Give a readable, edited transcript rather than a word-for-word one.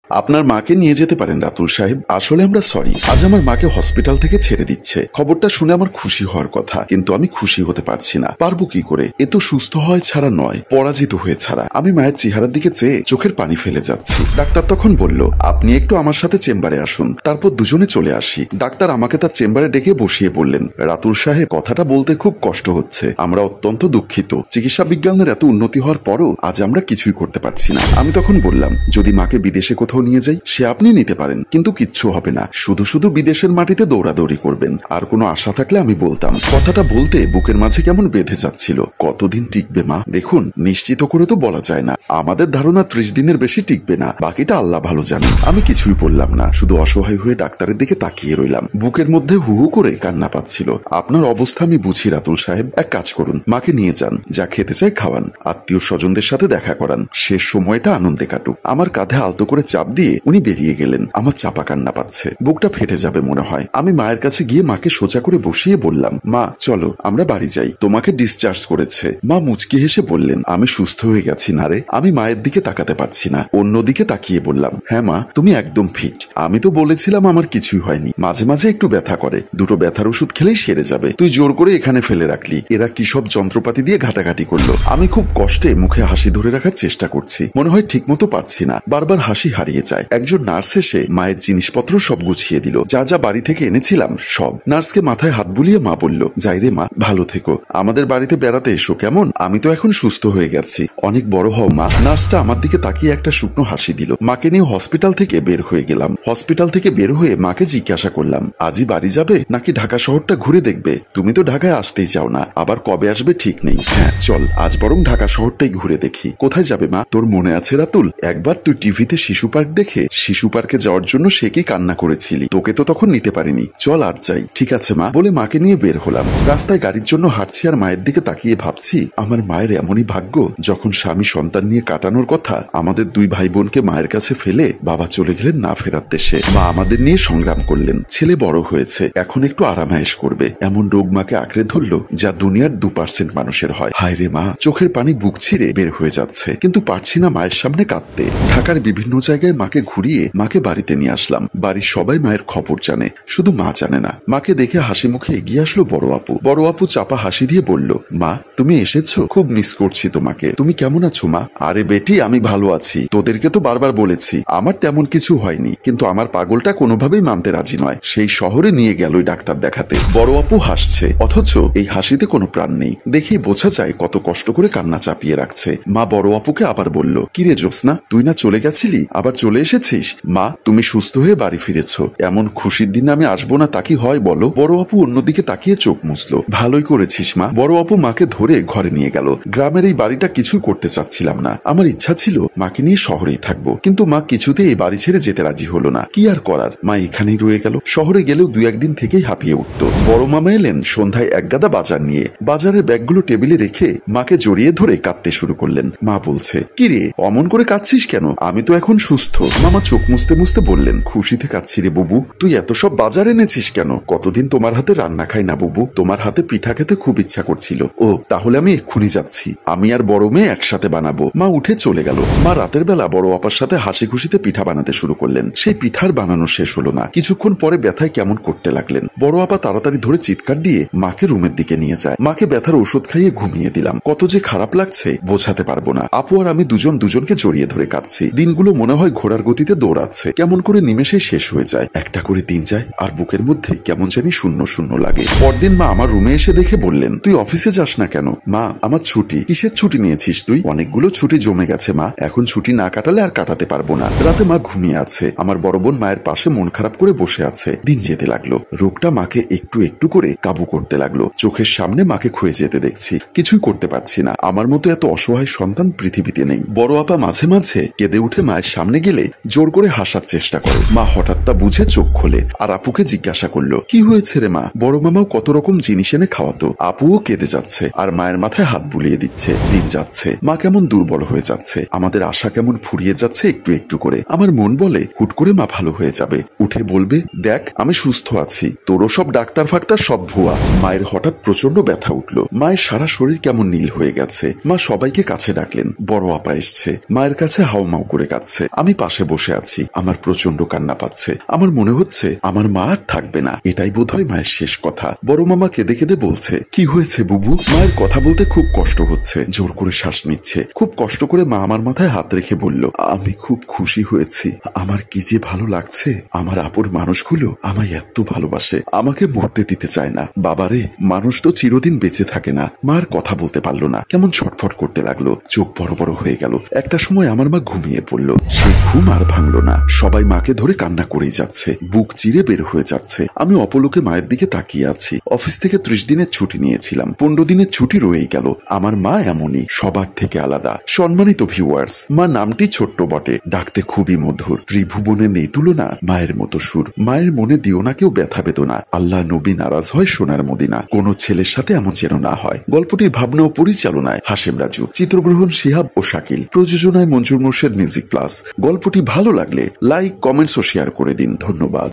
আপনার মাকে নিয়ে যেতে পারেন রাতুল সাহেব। আসলে আমরা সরি, আজ আমার মাকে হসপিটাল থেকে ছেড়ে দিচ্ছে। খবরটা শুনে আমার খুশি হওয়ার কথা, কিন্তু আমি খুশি হতে পারছি না। পারবো কি করে? এ তো সুস্থ হয় ছাড়া নয়, পরাজিত হয়ে ছাড়া। আমি মায়ের চেহারার দিকে চেয়ে চোখের পানি ফেলে যাচ্ছি। ডাক্তার তখন বলল, আপনি একটু আমার সাথে চেম্বারে আসুন, তারপর দুজনে চলে আসি। ডাক্তার আমাকে তার চেম্বারে ডেকে বসিয়ে বললেন, রাতুল সাহেব, কথাটা বলতে খুব কষ্ট হচ্ছে, আমরা অত্যন্ত দুঃখিত। চিকিৎসা বিজ্ঞানের এত উন্নতি হওয়ার পরও আজ আমরা কিছুই করতে পারছি না। আমি তখন বললাম, যদি মাকে বিদেশে কোথাও নিয়ে যাই সে আপনি নিতে পারেন, কিন্তু কিচ্ছু হবে না। শুধু শুধু বিদেশের মাটিতে দৌড়াদৌড়ি করবেন। আর কোনো আশা থাকলে আমি বলতাম। কথাটা বলতে বুকের মাঝে কেমন বেঁধে যাচ্ছিল। কতদিন টিকবে মা? দেখুন, নিশ্চিত করে তো বলা যায় না। আমাদের ধারণা 30 দিনের বেশি টিকবে না, বাকিটা আল্লাহ ভালো জানে। আমি কিছুই বললাম না, শুধু অসহায় হয়ে ডাক্তারের দিকে তাকিয়ে রইলাম। বুকের মধ্যে হু হু করে কান্না পাচ্ছিল। আপনার অবস্থা আমি বুঝি রাতুল সাহেব, এক কাজ করুন, মাকে নিয়ে যান, যা খেতে চাই খাওয়ান, আত্মীয় স্বজনদের সাথে দেখা করান, শেষ সময়টা আনন্দে কাটুক। আমার কাঁধে আলতো করে চাপ দিয়ে উনি বেরিয়ে গেলেন। আমার চাপা কান্না পাচ্ছে, বুকটা ফেটে যাবে মনে হয়। আমি মায়ের কাছে গিয়ে মাকে সোজা করে বসিয়ে বললাম, মা চলো আমরা বাড়ি যাই, তোমাকে ডিসচার্জ করেছে। মা মুচকি হেসে বললেন, আমি সুস্থ হয়ে গেছি না রে। আমি মায়ের দিকে তাকাতে পারছি না, অন্যদিকে তাকিয়ে বললাম, হ্যাঁ মা, তুমি একদম ফিট। আমি তো বলেছিলাম আমার কিছুই হয়নি, মাঝে মাঝে একটু ব্যথা করে, দুটো ব্যথার ওষুধ খেলেই সেরে যাবে। তুই জোর করে এখানে ফেলে রাখলি। এরা কি সব যন্ত্রপাতি দিয়ে ঘাটাঘাটি করলো। আমি খুব কষ্টে মুখে হাসি ধরে রাখার চেষ্টা করছি, মনে হয় ঠিক মতো পারছি না, বারবার হাসি হারিয়ে যায়। একজন নার্স এসে মায়ের জিনিসপত্র সব গুছিয়ে দিল, যা যা বাড়ি থেকে এনেছিলাম সব। নার্সকে মাথায় হাত বুলিয়ে মা বলল, যাই রে মা, ভালো থেকো, আমাদের বাড়িতে বেড়াতে এসো কেমন। আমি তো এখন সুস্থ হয়ে গেছি, অনেক বড় হও মা। নার্সটা আমার দিকে তাকিয়ে একটা শুকনো হাসি দিল। মাকে নিয়ে হসপিটাল থেকে বের হয়ে গেলাম। হসপিটাল থেকে বের হয়ে মাকে জিজ্ঞাসা করলাম, আজই বাড়ি যাবে নাকি ঢাকা শহরটা ঘুরে দেখবে? তুমি তো ঢাকায় আসতেই চাও না, আবার কবে আসবে ঠিক নেই। হ্যাঁ চল, আজ বরং ঢাকা শহরটাই ঘুরে দেখি। কোথায় যাবে মা? তোর মনে আছে রাতুল, একবার তুই টিভিতে শিশু পার্ক দেখে শিশু পার্কে যাওয়ার জন্য সে কি কান্না করেছিলি, তোকে তো তখন নিতে পারিনি। চল আজ যাই। ঠিক আছে মা বলে মাকে নিয়ে বের হলাম। রাস্তায় গাড়ির জন্য হাঁটছি আর মায়ের দিকে তাকিয়ে ভাবছি, আমার মায়ের এমনই ভাগ্য, যখন স্বামী সন্তান নিয়ে কাটানোর কথা, আমাদের দুই ভাই বোনকে মায়ের কাছে ফেলে বাবা চলে গেলেন না ফেরার দেশে। মা আমাদের নিয়ে সংগ্রাম করলেন। ছেলে বড় হয়েছে, এখন একটু আরামায়েশ করবে। এমন রোগ মাকে আঁকড়ে ধরলো যা দুনিয়ার 2% মানুষের হয়। হায় রে মা, চোখের পানি বুক ছিঁড়ে বের হয়ে যাচ্ছে, কিন্তু পারছি না মায়ের সামনে কাঁদতে। ঢাকার বিভিন্ন জায়গায় মাকে ঘুরিয়ে মাকে বাড়িতে নিয়ে আসলাম। বাড়ির সবাই মায়ের খবর জানে, শুধু মা জানে না। মাকে দেখে হাসি মুখে এগিয়ে আসলো বড় আপু। বড় আপু চাপা হাসি দিয়ে বলল, মা তুমি এসেছো, খুব মিস করছি তোমাকে। তুমি কেমন আছো মা? আরে বেটি, আমি ভালো আছি। তোদেরকে তো বারবার বলেছি আমার তেমন কিছু হয়নি, কিন্তু আমার পাগলটা কোনোভাবেই মানতে রাজি নয়। সেই শহরে নিয়ে গেল ডাক্তার দেখাতে। বড় আপু হাসছে, অথচ এই হাসিতে কোনো প্রাণ নেই। দেখেই বোঝা যায় কত কষ্ট করে কান্না চাপিয়ে রাখছে। মা বড় আপুকে আবার বলল, কিরে জ্যোৎস্না, তুই না চলে গেছিলি, আবার চলে এসেছিস? মা তুমি সুস্থ হয়ে বাড়ি ফিরেছো, এমন খুশির দিন আমি আসবো না তা কি হয় বলো? বড় আপু অন্যদিকে তাকিয়ে চোখ মুছলো। ভালোই করেছিস মা। বড় আপু মাকে ধরে ঘরে নিয়ে গেল। গ্রামের এই বাড়িটা কিছু করতে চাচ্ছিলাম না। আমার ইচ্ছা ছিল মাকে নিয়ে শহরেই থাকবো, কিন্তু মা কিছুতেই এই বাড়ি ছেড়ে যেতে রাজি হলো না। কি আর করার, মা এখানেই রয়ে গেল। শহরে গেলেও 2-1 দিন থেকেই হাঁপিয়ে উঠত। বড় মামা এলেন সন্ধ্যায় এক গাদা বাজার নিয়ে। বাজারের ব্যাগগুলো টেবিলে রেখে মাকে জড়িয়ে ধরে কাঁদতে শুরু করলেন। মা বলছে, কি রে অমন করে কাঁদছিস কেন? আমি তো এখন সুস্থ। মামা চোখ মুছতে মুছতে বললেন, খুশিতে কাঁদছি রে বুবু। তুই এত সব বাজার এনেছিস কেন? কতদিন তোমার হাতে রান্না খাই না বুবু, তোমার হাতে পিঠা খেতে খুব ইচ্ছা করছিল। ও তাহলে আমি এক্ষুনি যাচ্ছি, আমি আর বড় মেয়ে একসাথে বানাবো। মা উঠে চলে গেল। মা রাতের বেলা বড় আপার সাথে হাসি খুশিতে পিঠা বানাতে শুরু করলেন। সেই পিঠার বানানো শেষ হলো না। কিছুক্ষণ পরে ব্যথায় কেমন করতে লাগলেন। বড় আপা তাড়াতাড়ি ধরে চিৎকার দিয়ে মাকে রুমের দিকে নিয়ে যায়। মাকে ব্যথার ওষুধ খাইয়ে ঘুমিয়ে দিলাম। কত যে খারাপ লাগছে বোঝাতে পারবো না। আপু আর আমি দুজনকে জড়িয়ে ধরে কাঁদছি। দিনগুলো মনে হয় ঘোড়ার গতিতে দৌড়াচ্ছে, কেমন করে নিমেষেই শেষ হয়ে যায়। একটা করে দিন যায় আর বুকের মধ্যে কেমন জানি শূন্য শূন্য লাগে। পরদিন মা আমার রুমে এসে দেখে বললেন, তুই অফিসে যাস না কেন? মা আমার ছুটি। কিসের ছুটি নিয়েছিস তুই? অনেকগুলো ছুটি জমে গেছে মা, এখন ছুটি না কাটালে আর কাটাতে পারবো না। রাতে মা ঘুমিয়ে আছে, আমার বড় বোন মায়ের পাশে মন খারাপ করে বসে আছে। দিন যেতে লাগলো, রোগটা মাকে একটু একটু করে কাবু করতে লাগলো। চোখের সামনে মাকে ক্ষয়ে যেতে দেখছি, কিছুই করতে পারছি না। আমার মতো এত অসহায় সন্তান পৃথিবীতে নেই। বড় আপা মাঝে মাঝে কেঁদে উঠে মায়ের সামনে গেলে জোর করে হাসার চেষ্টা করে। মা হঠাৎ তা বুঝে চোখ খোলে আর আপুকে জিজ্ঞাসা করলো, কি হয়েছে রে মা? বড় মামাও কত রকম জিনিস এনে খাওয়াতো। আপুও কেঁদে যাচ্ছে আর মায়ের মাথায় হাত বুলিয়ে দিচ্ছে। দিন যাচ্ছে, মা কেমন দুর্বল হয়ে যাচ্ছে। আমাদের আশা কেমন ফুরিয়ে যাচ্ছে একটু একটু করে। আমার মন বলে হুট করে মা ভালো হয়ে যাবে, উঠে বলবে, দেখ আমি সুস্থ আছি, তোরও সব ডাক্তার ফাক্তার সব ভুয়া। মায়ের হঠাৎ প্রচন্ড ব্যথা উঠলো। মায়ের সারা শরীর কেমন নীল হয়ে গেছে। মা সবাইকে কাছে ডাকলেন। বড় আপা এসছে, মায়ের কাছে হাউমাউ করে কাঁদছে। আমি পাশে বসে আছি, আমার প্রচন্ড কান্না পাচ্ছে। আমার মনে হচ্ছে আমার মা আর থাকবে না, এটাই বোধহয় মায়ের শেষ কথা। বড় মামা কেঁদে কেঁদে বলছে, কি হয়েছে বুবু? মায়ের কথা বলতে খুব কষ্ট হচ্ছে, জোর করে শ্বাস নিচ্ছে। খুব কষ্ট করে মা আমার মাথায় হাত রেখে বলল, আমি খুব খুশি হয়েছি। আমার কি যে ভালো লাগছে, আমার আপন মানুষগুলো আমায় এত ভালোবাসে, আমাকে মরতে দিতে চায় না। বাবারে, মানুষ তো চিরদিন বেঁচে থাকে না। মার কথা বলতে পারলো না, কেমন ছটফট করতে লাগলো, চোখ বড় বড় হয়ে গেল। একটা সময় আমার মা ঘুমিয়ে পড়লো। সে ঘুম আর ভাঙলো না, সবাই মাকে ধরে কান্না করেই যাচ্ছে, বুক চিরে বের হয়ে যাচ্ছে। আমি অপলোকে মায়ের দিকে তাকিয়ে আছি। অফিস থেকে 30 দিনের ছুটি নিয়েছিলাম, 15 দিনের ছুটি রয়েই গেল। আমার মা এমনই, সবার থেকে আলাদা। সম্মানিত ভিউয়ার্স, মা নামটি ছোট্ট বটে, ডাকতে খুবই মধুর। ত্রিভুবনে নেই তুলনা মায়ের মতো সুর। মায়ের মনে দিও না কেউ ব্যথা বেদনা, আল্লাহ নবী নারাজ হয় সোনার মদিনা, কোন ছেলের সাথে এমন যেন না হয়। গল্পটির ভাবনা ও পরিচালনায় হাশেম রাজু, চিত্রগ্রহণ শিহাব ও শাকিল, প্রযোজনায় মঞ্জুর মোর্শেদ মিউজিক প্লাস। গল্পটি ভালো লাগলে লাইক, কমেন্টস ও শেয়ার করে দিন। ধন্যবাদ।